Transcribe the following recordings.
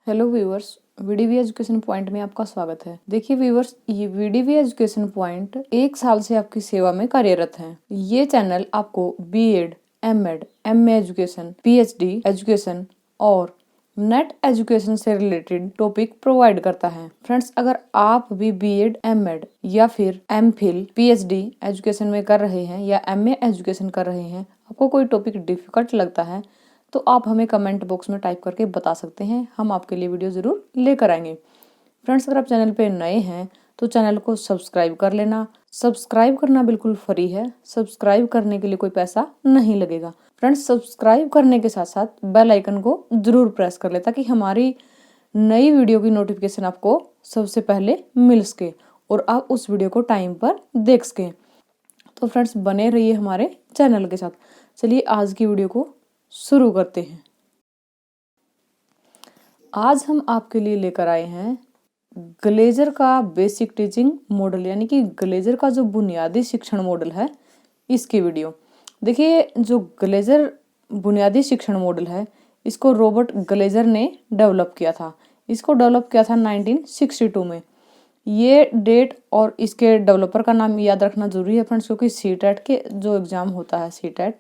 Hello viewers, वीडीवी education point में आपका स्वागत है। देखिए व्यूअर्स, ये वीडीवी एजुकेशन पॉइंट 1 साल से आपकी सेवा में कार्यरत है। ये चैनल आपको B Ed, M Ed, MA education, PhD education और नेट एजुकेशन से रिलेटेड टॉपिक प्रोवाइड करता है। फ्रेंड्स, अगर आप भी बीएड, एमएड या फिर एमफिल, पीएचडी एजुकेशन में कर रहे हैं या एमए एजुकेशन कर रहे हैं, आपको कोई टॉपिक डिफिकल्ट लगता है तो आप हमें कमेंट बॉक्स में टाइप करके बता सकते हैं। हम आपके लिए वीडियो ज़रूर लेकर आएंगे। फ्रेंड्स, अगर आप चैनल पे नए हैं तो चैनल को सब्सक्राइब कर लेना। सब्सक्राइब करना बिल्कुल फ्री है। सब्सक्राइब करने के लिए कोई पैसा नहीं लगेगा। फ्रेंड्स, सब्सक्राइब करने के साथ साथ बेल आइकन को जरूर प्रेस कर ले ताकि हमारी नई वीडियो की नोटिफिकेशन आपको सबसे पहले मिल सके और आप उस वीडियो को टाइम पर देख सकें। तो फ्रेंड्स, बने रहिए हमारे चैनल के साथ। चलिए आज की वीडियो को शुरू करते हैं। आज हम आपके लिए लेकर आए हैं ग्लेजर का बेसिक टीचिंग मॉडल, यानी कि ग्लेजर का जो बुनियादी शिक्षण मॉडल है, इसकी वीडियो। देखिए, जो ग्लेजर बुनियादी शिक्षण मॉडल है, इसको रॉबर्ट ग्लेजर ने डेवलप किया था। इसको डेवलप किया था 1962 में। ये डेट और इसके डेवलपर का नाम याद रखना जरूरी है फ्रेंड्स, क्योंकि सीटेट के जो एग्ज़ाम होता है, सीटेट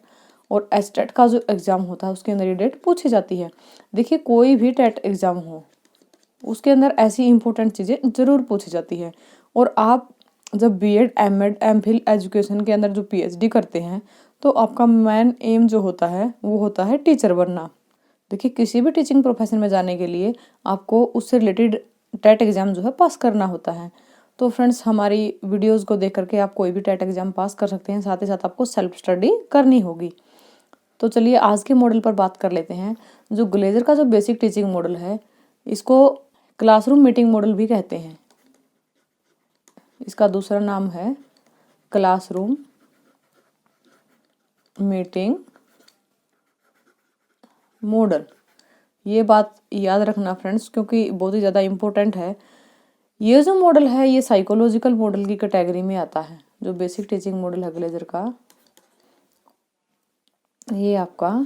और एचटेट का जो एग्ज़ाम होता है, उसके अंदर ये डेट पूछी जाती है। देखिए, कोई भी टेट एग्ज़ाम हो, उसके अंदर ऐसी इंपॉर्टेंट चीज़ें ज़रूर पूछी जाती है। और आप जब बीएड, एमएड, एमफिल एजुकेशन के अंदर जो पीएचडी करते हैं, तो आपका मेन एम जो होता है वो होता है टीचर बनना। देखिए, किसी भी टीचिंग प्रोफेशन में जाने के लिए आपको उससे रिलेटेड टेट एग्ज़ाम जो है पास करना होता है। तो फ्रेंड्स, हमारी वीडियोस को देख करके आप कोई भी टेट एग्ज़ाम पास कर सकते हैं। साथ ही साथ आपको सेल्फ स्टडी करनी होगी। तो चलिए आज के मॉडल पर बात कर लेते हैं। जो ग्लेजर का जो बेसिक टीचिंग मॉडल है, इसको क्लासरूम मीटिंग मॉडल भी कहते हैं। इसका दूसरा नाम है क्लासरूम मीटिंग मॉडल। ये बात याद रखना फ्रेंड्स, क्योंकि बहुत ही ज़्यादा इम्पोर्टेंट है। ये जो मॉडल है, ये साइकोलॉजिकल मॉडल की कैटेगरी में आता है। जो बेसिक टीचिंग मॉडल है ग्लेजर का, ये आपका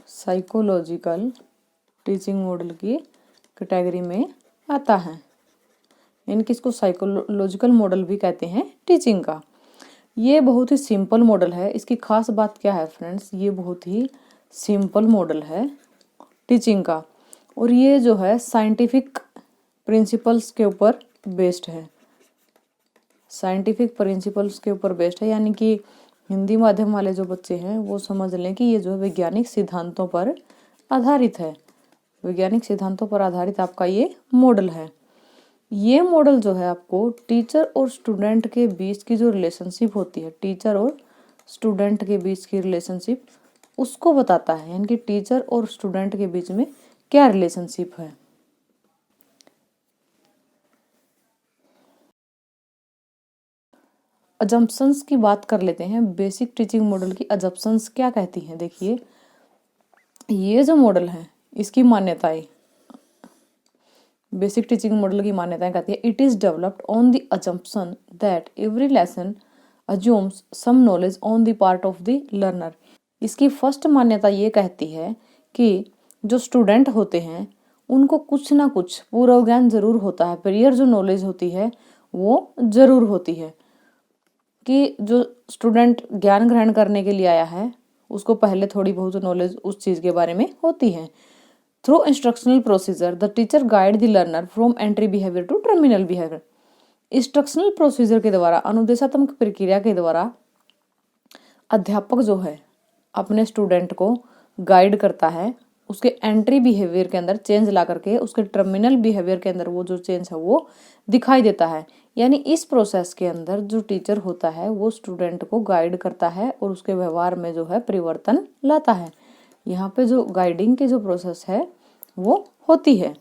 साइकोलॉजिकल टीचिंग मॉडल की कैटेगरी में आता है। इनकी इसको साइकोलॉजिकल मॉडल भी कहते हैं टीचिंग का। ये बहुत ही सिंपल मॉडल है। इसकी खास बात क्या है फ्रेंड्स, ये बहुत ही सिंपल मॉडल है टीचिंग का, और ये जो है साइंटिफिक प्रिंसिपल्स के ऊपर बेस्ड है। साइंटिफिक प्रिंसिपल्स के ऊपर बेस्ड है, यानी कि हिंदी माध्यम वाले जो बच्चे हैं वो समझ लें कि ये जो है वैज्ञानिक सिद्धांतों पर आधारित है। वैज्ञानिक सिद्धांतों पर आधारित आपका ये मॉडल है। ये मॉडल जो है आपको टीचर और स्टूडेंट के बीच की जो रिलेशनशिप होती है, टीचर और स्टूडेंट के बीच की रिलेशनशिप, उसको बताता है। यानी कि टीचर और स्टूडेंट के बीच में क्या रिलेशनशिप है। अजम्पशंस की बात कर लेते हैं। बेसिक टीचिंग मॉडल की अजम्पशंस क्या कहती हैं। देखिए, ये जो मॉडल है, इसकी मान्यताएं, बेसिक टीचिंग मॉडल की मान्यताएं कहती है, it is developed on the assumption that every lesson assumes some knowledge on the part of the learner. इसकी फर्स्ट मान्यता ये कहती है कि जो स्टूडेंट होते हैं उनको कुछ ना कुछ पूर्व ज्ञान जरूर होता है, प्रियर जो नॉलेज होती है वो जरूर होती है। कि जो स्टूडेंट ज्ञान ग्रहण करने के लिए आया है, उसको पहले थोड़ी बहुत नॉलेज उस चीज़ के बारे में होती है। Through instructional procedure the teacher guide the learner from entry behaviour to terminal behaviour. Instructional procedure के द्वारा, अनुदेशात्मक प्रक्रिया के द्वारा अध्यापक जो है अपने स्टूडेंट को गाइड करता है। उसके एंट्री बिहेवियर के अंदर चेंज ला करके उसके टर्मिनल बिहेवियर के अंदर वो जो चेंज है वो दिखाई देता है। यानी इस प्रोसेस के अंदर जो टीचर होता है वो स्टूडेंट को गाइड करता है और उसके व्यवहार में जो है परिवर्तन लाता है। यहाँ पे जो गाइडिंग की जो प्रोसेस है वो होती है।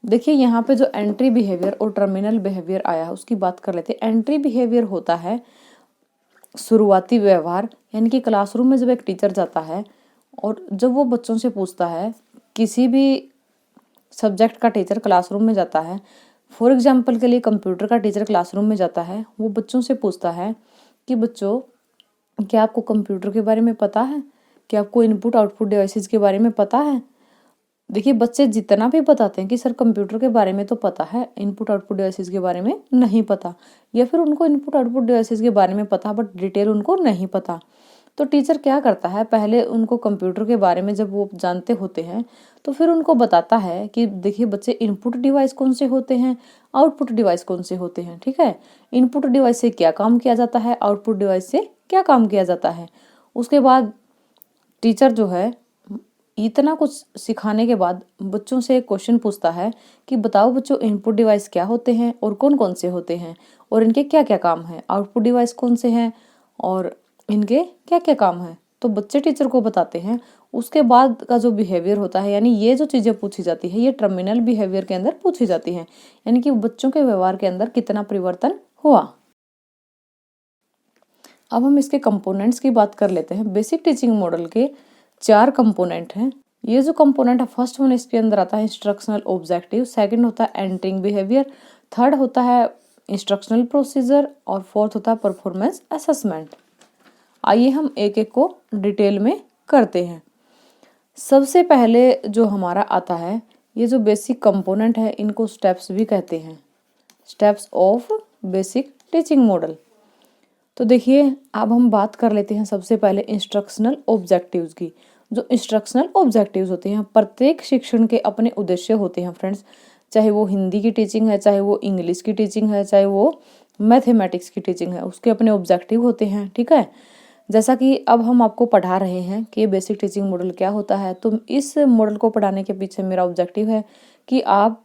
देखिए, यहाँ पे जो एंट्री बिहेवियर और टर्मिनल बिहेवियर आया है उसकी बात कर लेते हैं। एंट्री बिहेवियर होता है शुरुआती व्यवहार, यानी कि क्लासरूम में जब एक टीचर जाता है और जब वो बच्चों से पूछता है, किसी भी सब्जेक्ट का टीचर क्लासरूम में जाता है, फॉर एग्जाम्पल के लिए कंप्यूटर का टीचर क्लासरूम में जाता है, वो बच्चों से पूछता है कि बच्चों, क्या आपको कंप्यूटर के बारे में पता है? कि आपको इनपुट आउटपुट डिवाइसेस के बारे में पता है। देखिए बच्चे जितना भी बताते हैं कि सर कंप्यूटर के बारे में तो पता है, इनपुट आउटपुट डिवाइसेस के बारे में नहीं पता, या फिर उनको इनपुट आउटपुट डिवाइसेस के बारे में पता बट डिटेल उनको नहीं पता। तो टीचर क्या करता है, पहले उनको कंप्यूटर के बारे में जब वो जानते होते हैं तो फिर उनको बताता है कि देखिए बच्चे इनपुट डिवाइस कौन से होते हैं, आउटपुट डिवाइस कौन से होते हैं। ठीक है, इनपुट डिवाइस से क्या काम किया जाता है, आउटपुट डिवाइस से क्या काम किया जाता है। उसके बाद टीचर जो है इतना कुछ सिखाने के बाद बच्चों से एक क्वेश्चन पूछता है कि बताओ बच्चों इनपुट डिवाइस क्या होते हैं और कौन कौन से होते हैं और इनके क्या क्या काम है, आउटपुट डिवाइस कौन से हैं और इनके क्या क्या काम है। तो बच्चे टीचर को बताते हैं। उसके बाद का जो बिहेवियर होता है, यानी ये जो चीज़ें पूछी जाती है ये टर्मिनल बिहेवियर के अंदर पूछी जाती हैं, यानी कि बच्चों के व्यवहार के अंदर कितना परिवर्तन हुआ। अब हम इसके कंपोनेंट्स की बात कर लेते हैं। बेसिक टीचिंग मॉडल के 4 कंपोनेंट हैं। ये जो कंपोनेंट है, फर्स्ट वन इसके अंदर आता है इंस्ट्रक्शनल ऑब्जेक्टिव, सेकंड होता है एंटरिंग बिहेवियर, थर्ड होता है इंस्ट्रक्शनल प्रोसीजर और फोर्थ होता है परफॉर्मेंस असेसमेंट। आइए हम एक एक को डिटेल में करते हैं। सबसे पहले जो हमारा आता है, ये जो बेसिक कंपोनेंट है इनको स्टेप्स भी कहते हैं, steps of basic teaching model. तो देखिए अब हम बात कर लेते हैं सबसे पहले इंस्ट्रक्शनल ऑब्जेक्टिव्स की। जो इंस्ट्रक्शनल ऑब्जेक्टिव्स होते हैं, प्रत्येक शिक्षण के अपने उद्देश्य होते हैं फ्रेंड्स, चाहे वो हिंदी की टीचिंग है, चाहे वो इंग्लिश की टीचिंग है, चाहे वो मैथमेटिक्स की टीचिंग है, उसके अपने ऑब्जेक्टिव होते हैं। ठीक है, जैसा कि अब हम आपको पढ़ा रहे हैं कि बेसिक टीचिंग मॉडल क्या होता है, तो इस मॉडल को पढ़ाने के पीछे मेरा ऑब्जेक्टिव है कि आप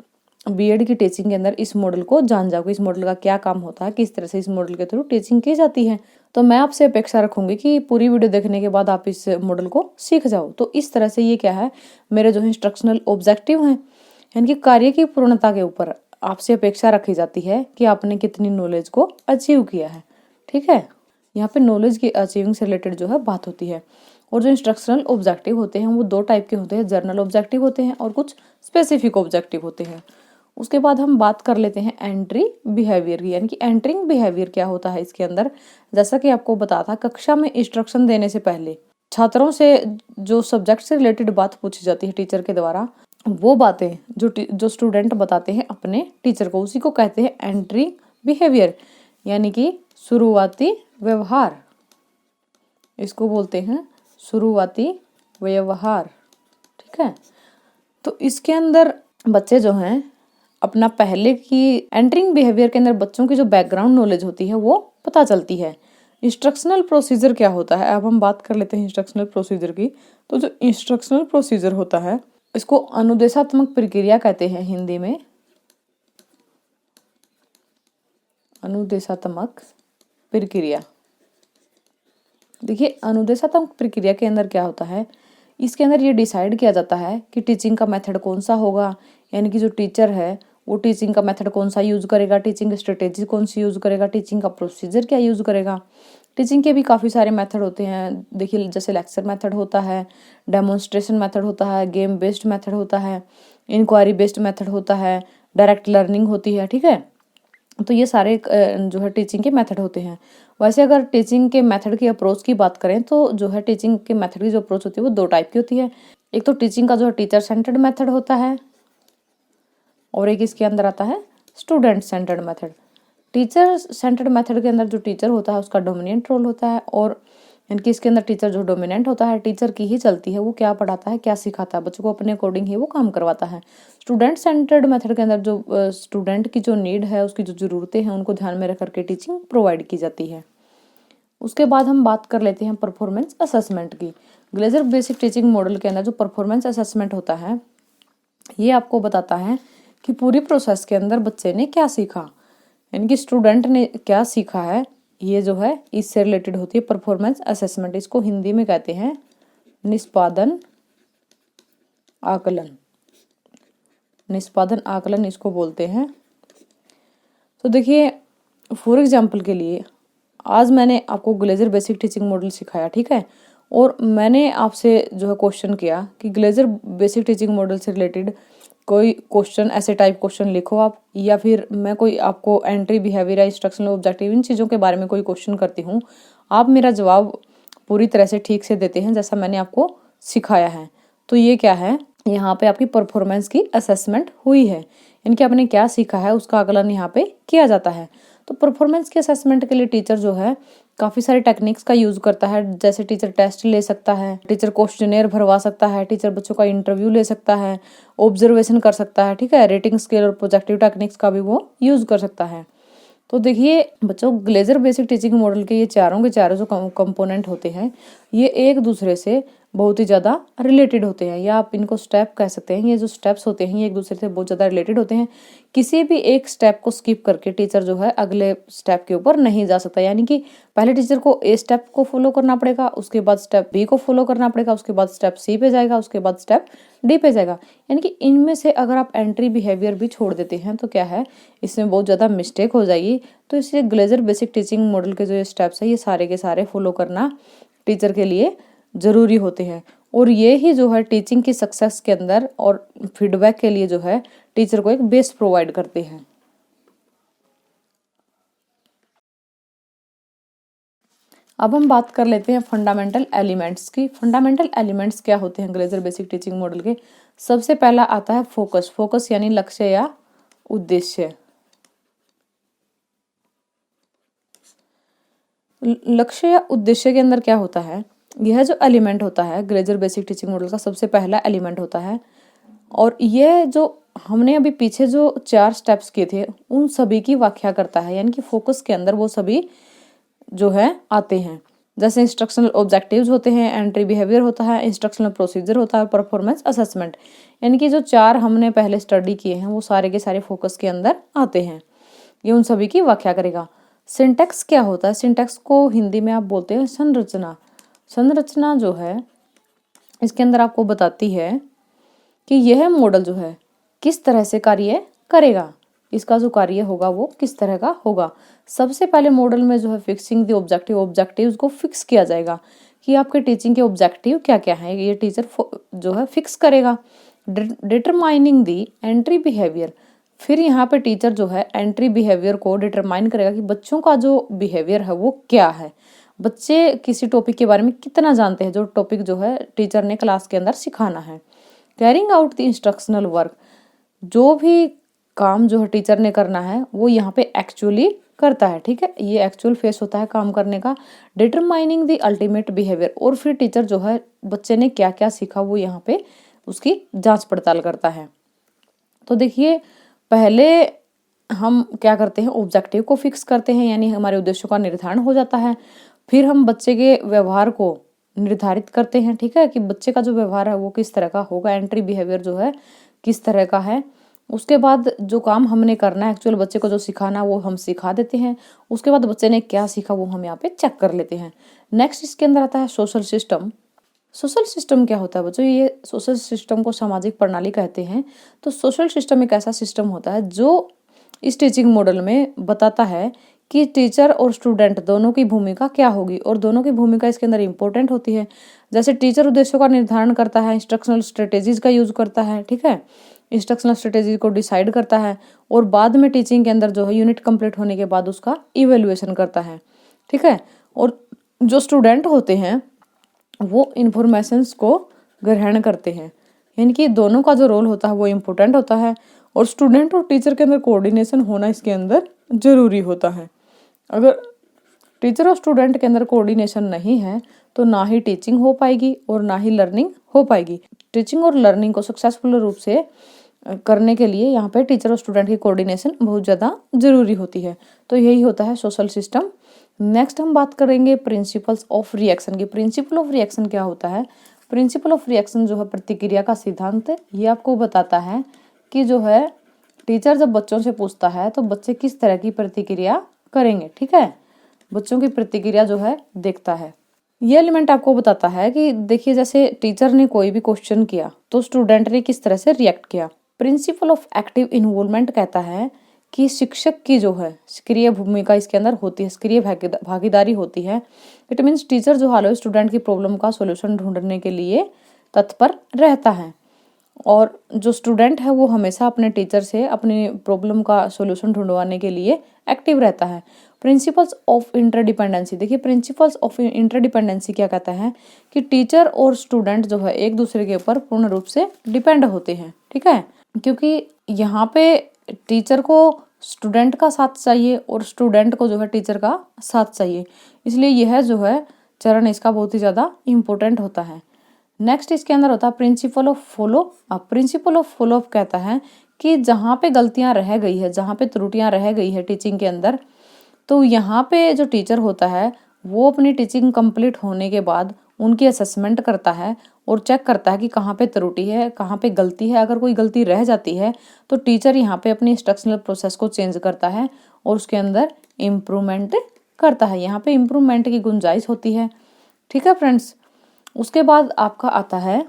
बीएड की टीचिंग के अंदर इस मॉडल को जान जाओगे, इस मॉडल का क्या काम होता है, किस तरह से इस मॉडल के थ्रू टीचिंग की जाती है। तो मैं आपसे अपेक्षा रखूंगी कि पूरी वीडियो देखने के बाद आप इस मॉडल को सीख जाओ। तो इस तरह से ये क्या है, मेरे जो इंस्ट्रक्शनल ऑब्जेक्टिव हैं, यानी कि कार्य की पूर्णता के ऊपर आपसे अपेक्षा रखी जाती है कि आपने कितनी नॉलेज को अचीव किया है। ठीक है, यहाँ पे नॉलेज की अचीविंग से रिलेटेड जो है बात होती है। और जो इंस्ट्रक्शनल ऑब्जेक्टिव होते हैं वो 2 टाइप के होते हैं, जर्नल ऑब्जेक्टिव होते हैं और कुछ स्पेसिफिक ऑब्जेक्टिव होते हैं। उसके बाद हम बात कर लेते हैं एंट्री बिहेवियर की, यानी कि एंटरिंग बिहेवियर क्या होता है इसके अंदर। जैसा कि आपको बताया था, कक्षा में इंस्ट्रक्शन देने से पहले छात्रों से जो सब्जेक्ट से रिलेटेड बात पूछी जाती है टीचर के द्वारा, वो बातें जो स्टूडेंट बताते हैं अपने टीचर को, उसी को कहते हैं एंट्री बिहेवियर, यानी कि शुरुआती व्यवहार। इसको बोलते हैं शुरुआती व्यवहार। ठीक है, तो इसके अंदर बच्चे जो हैं अपना पहले की एंटरिंग बिहेवियर के अंदर बच्चों की जो बैकग्राउंड नॉलेज होती है वो पता चलती है। इंस्ट्रक्शनल प्रोसीजर क्या होता है, अब हम बात कर लेते हैं इंस्ट्रक्शनल प्रोसीजर की। तो जो इंस्ट्रक्शनल प्रोसीजर होता है इसको अनुदेशात्मक प्रक्रिया कहते हैं हिंदी में, अनुदेशात्मक प्रक्रिया। देखिए अनुदेशात्मक प्रक्रिया के अंदर क्या होता है, इसके अंदर ये डिसाइड किया जाता है कि टीचिंग का मेथड कौन सा होगा, यानी कि जो टीचर है वो टीचिंग का मेथड कौन सा यूज करेगा, टीचिंग स्ट्रेटेजी कौन सी यूज करेगा, टीचिंग का प्रोसीजर क्या यूज करेगा। टीचिंग के भी काफ़ी सारे मेथड होते हैं। देखिए जैसे लेक्चर मेथड होता है, डेमोन्स्ट्रेशन मेथड होता है, गेम बेस्ड मेथड होता है, इंक्वायरी बेस्ड मेथड होता है, डायरेक्ट लर्निंग होती है। ठीक है, तो ये सारे जो है टीचिंग के मेथड होते हैं। वैसे अगर टीचिंग के मेथड की अप्रोच की बात करें तो जो है टीचिंग के मेथड की जो अप्रोच होती है वो 2 टाइप की होती है। एक तो टीचिंग का जो है टीचर सेंटर्ड मेथड होता है और एक इसके अंदर आता है student centred method. Teacher centred method के अंदर जो टीचर होता है उसका डोमिनेंट रोल होता है, और यानी कि इसके अंदर टीचर जो डोमिनेंट होता है, टीचर की ही चलती है, वो क्या पढ़ाता है क्या सिखाता है बच्चों को अपने अकॉर्डिंग ही वो काम करवाता है। स्टूडेंट सेंटर्ड मेथड के अंदर जो स्टूडेंट की जो नीड है, उसकी जो ज़रूरतें हैं उनको ध्यान में रख करके टीचिंग प्रोवाइड की जाती है। उसके बाद हम बात कर लेते हैं परफॉर्मेंस असेसमेंट की। ग्लेजर बेसिक टीचिंग मॉडल के अंदर जो परफॉर्मेंस असेसमेंट होता है ये आपको बताता है कि पूरी प्रोसेस के अंदर बच्चे ने क्या सीखा, यानी कि स्टूडेंट ने क्या सीखा है, ये जो है इससे रिलेटेड होती है परफॉर्मेंस असेसमेंट। इसको हिंदी में कहते हैं निष्पादन आकलन, निष्पादन आकलन इसको बोलते हैं। तो देखिए फॉर एग्जाम्पल के लिए आज मैंने आपको ग्लेजर बेसिक टीचिंग मॉडल सिखाया, ठीक है, और मैंने आपसे जो है क्वेश्चन किया कि ग्लेजर बेसिक टीचिंग मॉडल से रिलेटेड कोई क्वेश्चन, ऐसे टाइप क्वेश्चन लिखो आप, या फिर मैं कोई आपको एंट्री बिहेवियर या इंस्ट्रक्शनल ऑब्जेक्टिव इन चीज़ों के बारे में कोई क्वेश्चन करती हूँ, आप मेरा जवाब पूरी तरह से ठीक से देते हैं जैसा मैंने आपको सिखाया है। तो ये क्या है, यहाँ पे आपकी परफॉर्मेंस की असेसमेंट हुई है, यानी कि आपने क्या सीखा है उसका आकलन यहाँ पे किया जाता है। तो परफॉर्मेंस के असेसमेंट के लिए टीचर जो है काफ़ी सारे टेक्निक्स का यूज़ करता है, जैसे टीचर टेस्ट ले सकता है, टीचर क्वेश्चनेयर भरवा सकता है, टीचर बच्चों का इंटरव्यू ले सकता है, ऑब्जर्वेशन कर सकता है, ठीक है, रेटिंग स्केल और प्रोजेक्टिव टेक्निक्स का भी वो यूज़ कर सकता है। तो देखिए बच्चों, ग्लेजर बेसिक टीचिंग मॉडल के ये चारों के चारों जो कंपोनेंट होते हैं ये एक दूसरे से बहुत ही ज़्यादा रिलेटेड होते हैं, या आप इनको स्टेप कह सकते हैं। ये जो स्टेप्स होते हैं ये एक दूसरे से बहुत ज़्यादा रिलेटेड होते हैं। किसी भी एक स्टेप को स्किप करके टीचर जो है अगले स्टेप के ऊपर नहीं जा सकता, यानी कि पहले टीचर को ए स्टेप को फॉलो करना पड़ेगा, उसके बाद स्टेप बी को फॉलो करना पड़ेगा, उसके बाद स्टेप सी पे जाएगा, उसके बाद स्टेप डी पे जाएगा। यानी कि इनमें से अगर आप एंट्री बिहेवियर भी छोड़ देते हैं तो क्या है, इसमें बहुत ज़्यादा मिस्टेक हो जाएगी। तो इसलिए ग्लेजर बेसिक टीचिंग मॉडल के जो ये स्टेप्स है ये सारे के सारे फॉलो करना टीचर के लिए ज़रूरी होते हैं, और ये ही जो है टीचिंग की सक्सेस के अंदर और फीडबैक के लिए जो है टीचर को एक बेस प्रोवाइड करते हैं। अब हम बात कर लेते हैं फंडामेंटल एलिमेंट्स की। फंडामेंटल एलिमेंट्स क्या होते हैं ग्लेजर बेसिक टीचिंग मॉडल के? सबसे पहला आता है फोकस। फोकस यानी लक्ष्य या उद्देश्य। लक्ष्य या उद्देश्य के अंदर क्या होता है, यह जो एलिमेंट होता है ग्लेजर बेसिक टीचिंग मॉडल का सबसे पहला एलिमेंट होता है, और यह जो हमने अभी पीछे जो 4 स्टेप्स किए थे उन सभी की व्याख्या करता है। यानी कि फोकस के अंदर वो सभी जो है आते हैं, जैसे इंस्ट्रक्शनल ऑब्जेक्टिव्स होते हैं, एंट्री बिहेवियर होता है, इंस्ट्रक्शनल प्रोसीजर होता है, परफॉर्मेंस असेसमेंट। यानी कि जो 4 हमने पहले स्टडी किए हैं वो सारे के सारे फोकस के अंदर आते हैं। ये उन सभी की व्याख्या करेगा। सिंटैक्स क्या होता है? सिंटैक्स को हिंदी में आप बोलते हैं संरचना। संरचना जो है इसके अंदर आपको बताती है कि यह मॉडल जो है किस तरह से कार्य करेगा, इसका जो कार्य होगा वो किस तरह का होगा। सबसे पहले मॉडल में जो है फिक्सिंग द ऑब्जेक्टिव, ऑब्जेक्टिव्स को फिक्स किया जाएगा कि आपके टीचिंग के ऑब्जेक्टिव क्या क्या हैं, ये टीचर जो है फिक्स करेगा। डिटरमाइनिंग द एंट्री बिहेवियर, फिर यहाँ पे टीचर जो है एंट्री बिहेवियर को डिटरमाइन करेगा कि बच्चों का जो बिहेवियर है वो क्या है, बच्चे किसी टॉपिक के बारे में कितना जानते हैं, जो टॉपिक जो है टीचर ने क्लास के अंदर सिखाना है। Carrying out the instructional work, जो भी काम जो है टीचर ने करना है वो यहाँ पे एक्चुअली करता है, ठीक है, ये एक्चुअल फेस होता है काम करने का। डिटरमाइनिंग द अल्टीमेट बिहेवियर, और फिर टीचर जो है बच्चे ने क्या क्या सीखा वो यहाँ पे उसकी जांच पड़ताल करता है। तो देखिए पहले हम क्या करते हैं, ऑब्जेक्टिव को फिक्स करते हैं, यानी हमारे उद्देश्यों का निर्धारण हो जाता है। फिर हम बच्चे के व्यवहार को निर्धारित करते हैं, ठीक है, कि बच्चे का जो व्यवहार है वो किस तरह का होगा, एंट्री बिहेवियर जो है किस तरह का है। उसके बाद जो काम हमने करना है एक्चुअल बच्चे को जो सिखाना वो हम सिखा देते हैं। उसके बाद बच्चे ने क्या सीखा वो हम यहाँ पे चेक कर लेते हैं। नेक्स्ट इसके अंदर आता है सोशल सिस्टम। सोशल सिस्टम क्या होता है बच्चों? ये सोशल सिस्टम को सामाजिक प्रणाली कहते हैं। तो सोशल सिस्टम एक ऐसा सिस्टम होता है जो इस टीचिंग मॉडल में बताता है कि टीचर और स्टूडेंट दोनों की भूमिका क्या होगी, और दोनों की भूमिका इसके अंदर इंपॉर्टेंट होती है। जैसे टीचर उद्देश्यों का निर्धारण करता है, इंस्ट्रक्शनल स्ट्रेटेजीज का यूज करता है, ठीक है, इंस्ट्रक्शनल स्ट्रेटेजी को डिसाइड करता है, और बाद में टीचिंग के अंदर जो है यूनिट कंप्लीट होने के बाद उसका इवेल्युएशन करता है, ठीक है। और जो स्टूडेंट होते हैं वो इन्फॉर्मेशंस को ग्रहण करते हैं, यानी कि दोनों का जो रोल होता है वो इम्पोर्टेंट होता है, और स्टूडेंट और टीचर के अंदर कोऑर्डिनेशन होना इसके अंदर जरूरी होता है। अगर टीचर और स्टूडेंट के अंदर कोऑर्डिनेशन नहीं है तो ना ही टीचिंग हो पाएगी और ना ही लर्निंग हो पाएगी। टीचिंग और लर्निंग को सक्सेसफुल रूप से करने के लिए यहाँ पे टीचर और स्टूडेंट की कोऑर्डिनेशन बहुत ज़्यादा जरूरी होती है। तो यही होता है सोशल सिस्टम। नेक्स्ट हम बात करेंगे प्रिंसिपल्स ऑफ रिएक्शन की। प्रिंसिपल ऑफ रिएक्शन क्या होता है? प्रिंसिपल ऑफ रिएक्शन जो है प्रतिक्रिया का सिद्धांत, ये आपको बताता है कि जो है टीचर जब बच्चों से पूछता है तो बच्चे किस तरह की प्रतिक्रिया करेंगे, ठीक है, बच्चों की प्रतिक्रिया जो है देखता है। ये एलिमेंट आपको बताता है कि देखिए जैसे टीचर ने कोई भी क्वेश्चन किया तो स्टूडेंट ने किस तरह से रिएक्ट किया। प्रिंसिपल ऑफ एक्टिव इन्वॉल्वमेंट कहता है कि शिक्षक की जो है सक्रिय भूमिका इसके अंदर होती है, सक्रिय भागीदारी होती है। इट मीन्स टीचर जो हाल स्टूडेंट की प्रॉब्लम का सॉल्यूशन ढूंढने के लिए तत्पर रहता है। और जो स्टूडेंट है वो हमेशा अपने टीचर से अपनी प्रॉब्लम का सॉल्यूशन ढूंढवाने के लिए एक्टिव रहता है। प्रिंसिपल्स ऑफ इंटरडिपेंडेंसी, देखिए प्रिंसिपल्स ऑफ इंटरडिपेंडेंसी क्या कहता है कि टीचर और स्टूडेंट जो है एक दूसरे के ऊपर पूर्ण रूप से डिपेंड होते हैं, ठीक है। क्योंकि यहाँ पे टीचर को स्टूडेंट का साथ चाहिए और स्टूडेंट को जो है टीचर का साथ चाहिए, इसलिए यह जो है चरण इसका बहुत ही ज़्यादा इम्पोर्टेंट होता है। नेक्स्ट इसके अंदर होता है principle of follow up. Principle of follow up कहता है कि जहाँ पे गलतियाँ रह गई है, जहाँ पे त्रुटियाँ रह गई है टीचिंग के अंदर, तो यहाँ पे जो टीचर होता है वो अपनी टीचिंग कंप्लीट होने के बाद उनकी असेसमेंट करता है और चेक करता है कि कहाँ पे त्रुटि है, कहाँ पे गलती है। अगर कोई गलती रह जाती है तो टीचर यहाँ पे अपनी इंस्ट्रक्शनल प्रोसेस को चेंज करता है और उसके अंदर इम्प्रूवमेंट करता है। यहाँ पे इम्प्रूवमेंट की गुंजाइश होती है, ठीक है फ्रेंड्स। उसके बाद आपका आता है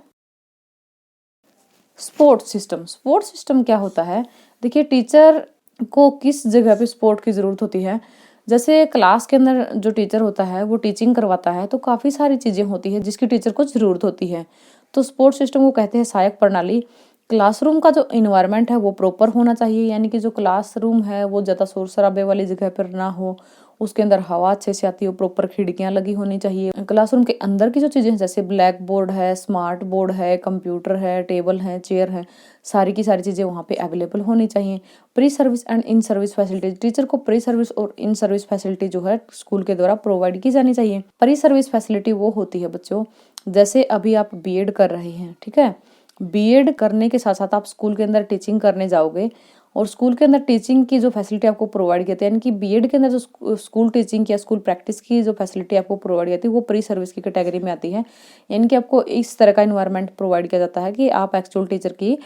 सपोर्ट सिस्टम। सपोर्ट सिस्टम क्या होता है, देखिए टीचर को किस जगह पे सपोर्ट की ज़रूरत होती है। जैसे क्लास के अंदर जो टीचर होता है वो टीचिंग करवाता है तो काफ़ी सारी चीज़ें होती है जिसकी टीचर को ज़रूरत होती है। तो सपोर्ट सिस्टम को कहते हैं सहायक प्रणाली। क्लासरूम का जो इन्वायरमेंट है वो प्रॉपर होना चाहिए, यानी कि जो क्लासरूम है वो ज़्यादा शोर शराबे वाली जगह पर ना हो, उसके अंदर हवा अच्छे से आती हो, प्रॉपर खिड़कियाँ लगी होनी चाहिए। क्लासरूम के अंदर की जो चीज़ें हैं जैसे ब्लैक बोर्ड है, स्मार्ट बोर्ड है, कंप्यूटर है, टेबल है, चेयर है, सारी की सारी चीज़ें वहाँ पे अवेलेबल होनी चाहिए। Pre service and in service facilities, teacher को प्री सर्विस और इन सर्विस फैसिलिटी जो है स्कूल के द्वारा प्रोवाइड की जानी चाहिए। प्री सर्विस फैसिलिटी वो होती है बच्चों, जैसे अभी आप बीएड कर रहे हैं, ठीक है, बीएड करने के साथ साथ आप स्कूल के अंदर टीचिंग करने जाओगे और स्कूल के अंदर टीचिंग की जो फैसिलिटी आपको प्रोवाइड की जाती है, यानी कि बीएड के अंदर जो स्कूल टीचिंग या स्कूल प्रैक्टिस की जो फैसिलिटी आपको प्रोवाइड की जाती है वो प्री सर्विस की कैटेगरी में आती है। यानी कि आपको इस तरह का इन्वायरमेंट प्रोवाइड किया जाता है कि आप एक्चुअल टीचर की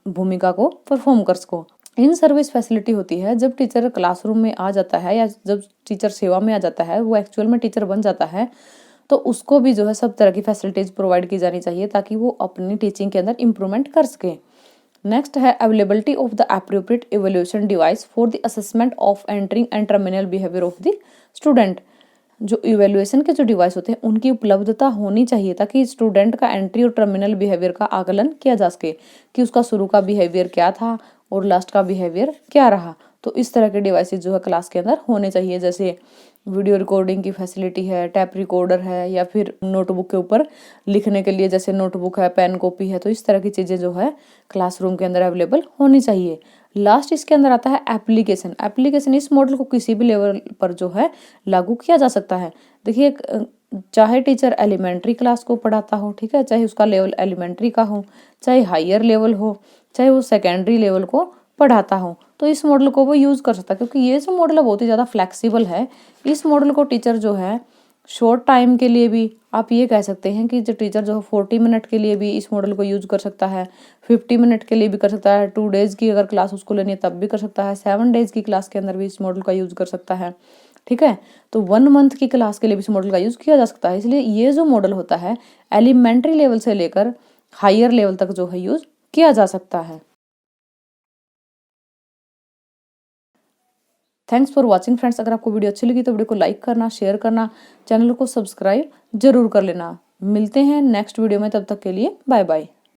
भूमिका को परफॉर्म कर सको। इन सर्विस फैसिलिटी होती है जब टीचर क्लासरूम में आ जाता है या जब टीचर सेवा में आ जाता है, वो एक्चुअल में टीचर बन जाता है, तो उसको भी जो है सब तरह की फैसिलिटीज प्रोवाइड की जानी चाहिए ताकि वो अपनी टीचिंग के अंदर इम्प्रूवमेंट कर सके। नेक्स्ट है availability of the appropriate evaluation device for the assessment of entering and terminal behaviour of the student. जो इवैल्यूएशन के जो डिवाइस होते हैं उनकी उपलब्धता होनी चाहिए ताकि स्टूडेंट का एंट्री और टर्मिनल बिहेवियर का आकलन किया जा सके कि उसका शुरू का बिहेवियर क्या था और लास्ट का बिहेवियर क्या रहा। तो इस तरह के डिवाइसेस जो है क्लास के अंदर होने चाहिए, जैसे वीडियो रिकॉर्डिंग की फैसिलिटी है, टैप रिकॉर्डर है, या फिर नोटबुक के ऊपर लिखने के लिए जैसे नोटबुक है, पेन कॉपी है, तो इस तरह की चीज़ें जो है क्लासरूम के अंदर अवेलेबल होनी चाहिए। लास्ट इसके अंदर आता है एप्लीकेशन। एप्लीकेशन इस मॉडल को किसी भी लेवल पर जो है लागू किया जा सकता है। देखिए चाहे टीचर एलिमेंट्री क्लास को पढ़ाता हो, ठीक है, चाहे उसका लेवल एलिमेंट्री का हो, चाहे हायर लेवल हो, चाहे वो सेकेंडरी लेवल को पढ़ाता हो, तो इस मॉडल को वो यूज़ कर सकता है। क्योंकि ये जो मॉडल है बहुत ही ज़्यादा फ्लेक्सिबल है। इस मॉडल को टीचर जो है शॉर्ट टाइम के लिए भी, आप ये कह सकते हैं कि जो टीचर जो है 40 मिनट के लिए भी इस मॉडल को यूज़ कर सकता है, 50 मिनट के लिए भी कर सकता है, 2 डेज़ की अगर क्लास उसको लेनी है तब भी कर सकता है, 7 डेज़ की क्लास के अंदर भी इस मॉडल का यूज़ कर सकता है, ठीक है। तो 1 मंथ की क्लास के लिए भी इस मॉडल का यूज़ किया जा सकता है। इसलिए ये जो मॉडल होता है एलिमेंट्री लेवल से लेकर हायर लेवल तक जो है यूज़ किया जा सकता है। Thanks for watching friends. अगर आपको वीडियो अच्छी लगी तो वीडियो को लाइक करना, शेयर करना, चैनल को सब्सक्राइब जरूर कर लेना। मिलते हैं नेक्स्ट वीडियो में, तब तक के लिए बाय बाय।